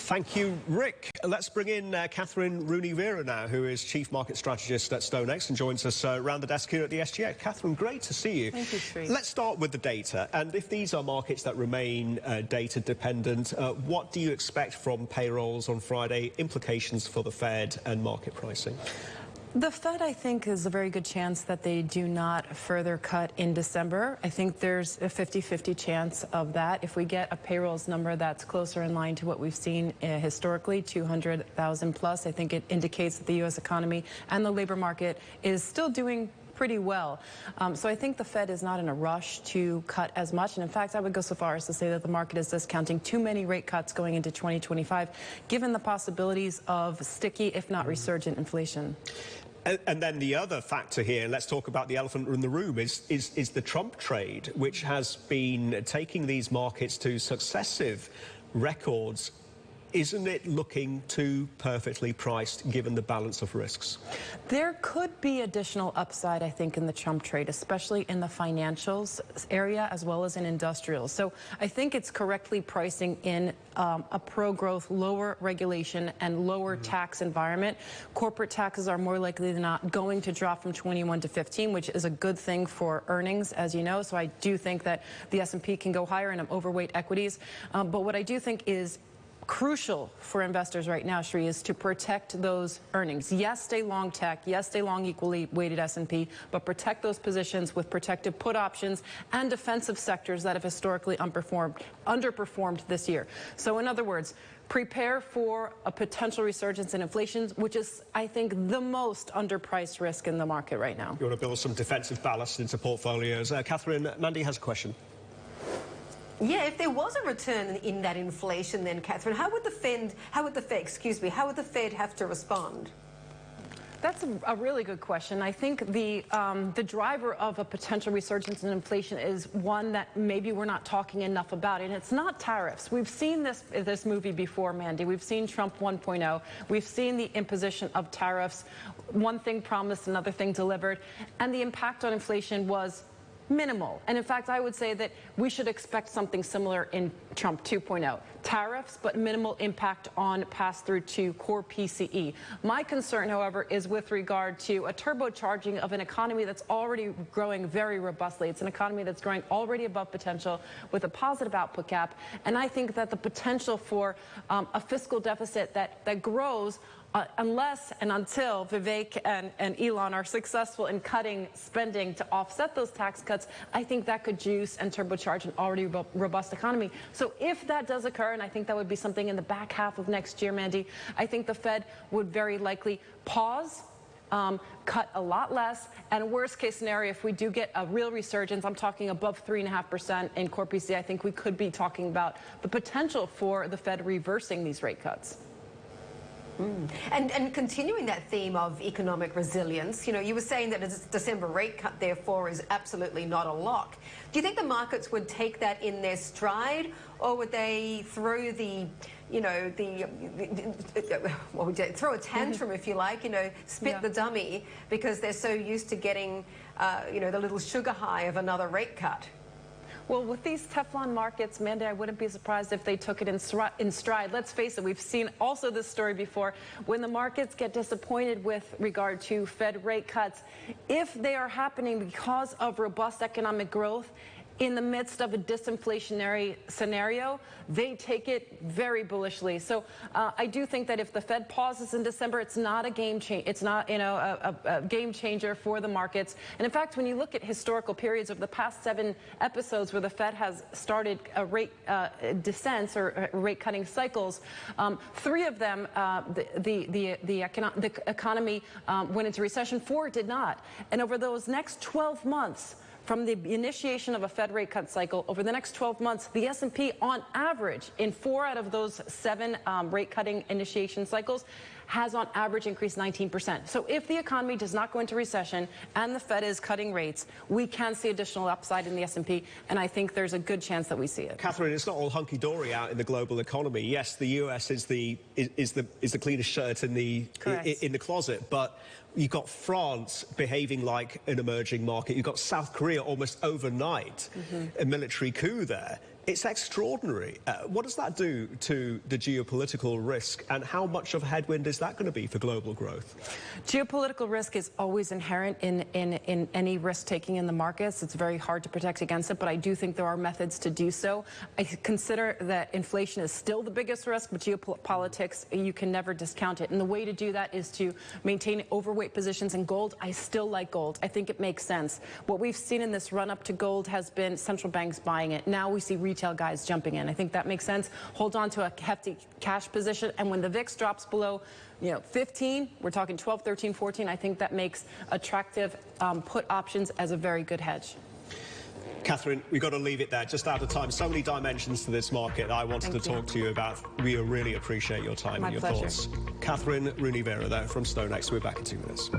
Thank you, Rick. Let's bring in Kathryn Rooney Vera now, who is Chief Market Strategist at StoneX and joins us around the desk here at the SGX. Kathryn, great to see you. Thank you, Sri. Let's start with the data. And if these are markets that remain data dependent, what do you expect from payrolls on Friday, implications for the Fed and market pricing? The Fed, I think, is a very good chance that they do not further cut in December. I think there's a 50-50 chance of that. If we get a payrolls number that's closer in line to what we've seen historically, 200,000 plus, I think it indicates that the U.S. economy and the labor market is still doing pretty well. So I think the Fed is not in a rush to cut as much. And in fact, I would go so far as to say that the market is discounting too many rate cuts going into 2025, given the possibilities of sticky, if not resurgent, inflation. And then the other factor here, and let's talk about the elephant in the room, is the Trump trade, which has been taking these markets to successive records. Isn't it looking too perfectly priced, given the balance of risks? There could be additional upside, I think, in the Trump trade, especially in the financials area as well as in industrials. So I think it's correctly pricing in a pro-growth, lower regulation and lower tax environment. Corporate taxes are more likely than not going to drop from 21 to 15, which is a good thing for earnings, as you know. So I do think that the S&P can go higher, and I'm overweight equities. But what I do think is crucial for investors right now, Sri, is to protect those earnings. Yes, stay long tech. Yes, stay long equally weighted S&P, but protect those positions with protective put options and defensive sectors that have historically underperformed this year. So in other words, prepare for a potential resurgence in inflation, which is, I think, the most underpriced risk in the market right now. You want to build some defensive ballast into portfolios. Kathryn, Mandy has a question. Yeah, if there was a return in that inflation, then, Kathryn, how would the Fed have to respond? That's a really good question. I think the driver of a potential resurgence in inflation is one that maybe we're not talking enough about, and it's not tariffs. We've seen this movie before, Mandy. We've seen Trump 1.0. We've seen the imposition of tariffs. One thing promised, another thing delivered, and the impact on inflation was minimal. And in fact, I would say that we should expect something similar in Trump 2.0. Tariffs, but minimal impact on pass-through to core PCE. My concern, however, is with regard to a turbocharging of an economy that's already growing very robustly. It's an economy that's growing already above potential with a positive output gap. And I think that the potential for a fiscal deficit that grows unless and until Vivek and Elon are successful in cutting spending to offset those tax cuts, I think that could juice and turbocharge an already robust economy. So if that does occur, and I think that would be something in the back half of next year, Mandy, I think the Fed would very likely pause, cut a lot less, and worst case scenario, if we do get a real resurgence, I'm talking above 3.5% in core PCE, I think we could be talking about the potential for the Fed reversing these rate cuts. And continuing that theme of economic resilience, you know, you were saying that a December rate cut, therefore, is absolutely not a lock. Do you think the markets would take that in their stride, or would they throw throw a tantrum, if you like, spit the dummy, because they're so used to getting, the little sugar high of another rate cut? Well, with these Teflon markets, Mandy, I wouldn't be surprised if they took it in stride. Let's face it, we've seen also this story before. When the markets get disappointed with regard to Fed rate cuts, if they are happening because of robust economic growth, in the midst of a disinflationary scenario, they take it very bullishly. So I do think that if the Fed pauses in December, it's not a game changer. It's not, a game changer for the markets. And in fact, when you look at historical periods of the past 7 episodes where the Fed has started a rate descents or rate cutting cycles, 3 of them, the economy went into recession. 4 did not. And over those next 12 months, from the initiation of a Fed rate cut cycle, over the next 12 months, the S&P, on average, in 4 out of those 7 rate cutting initiation cycles, has on average increased 19%. So if the economy does not go into recession and the Fed is cutting rates, we can see additional upside in the S&P, and I think there's a good chance that we see it. Kathryn, it's not all hunky-dory out in the global economy. Yes, the US is the cleanest shirt in the closet, but you've got France behaving like an emerging market. You've got South Korea almost overnight, a military coup there. It's extraordinary. What does that do to the geopolitical risk, and how much of a headwind is that going to be for global growth? Geopolitical risk is always inherent in any risk-taking in the markets. It's very hard to protect against it, but I do think there are methods to do so. I consider that inflation is still the biggest risk, but geopolitics, you can never discount it. And the way to do that is to maintain overweight positions in gold. I still like gold. I think it makes sense. What we've seen in this run-up to gold has been central banks buying it. Now we see retail guys jumping in. I think that makes sense. Hold on to a hefty cash position, and when the VIX drops below 15, we're talking 12, 13, 14, I think that makes attractive put options as a very good hedge. Kathryn, we've got to leave it there. Just out of time. So many dimensions to this market I wanted to talk to you about. We really appreciate your time and your thoughts. Kathryn Rooney Vera there from StoneX. We're back in 2 minutes.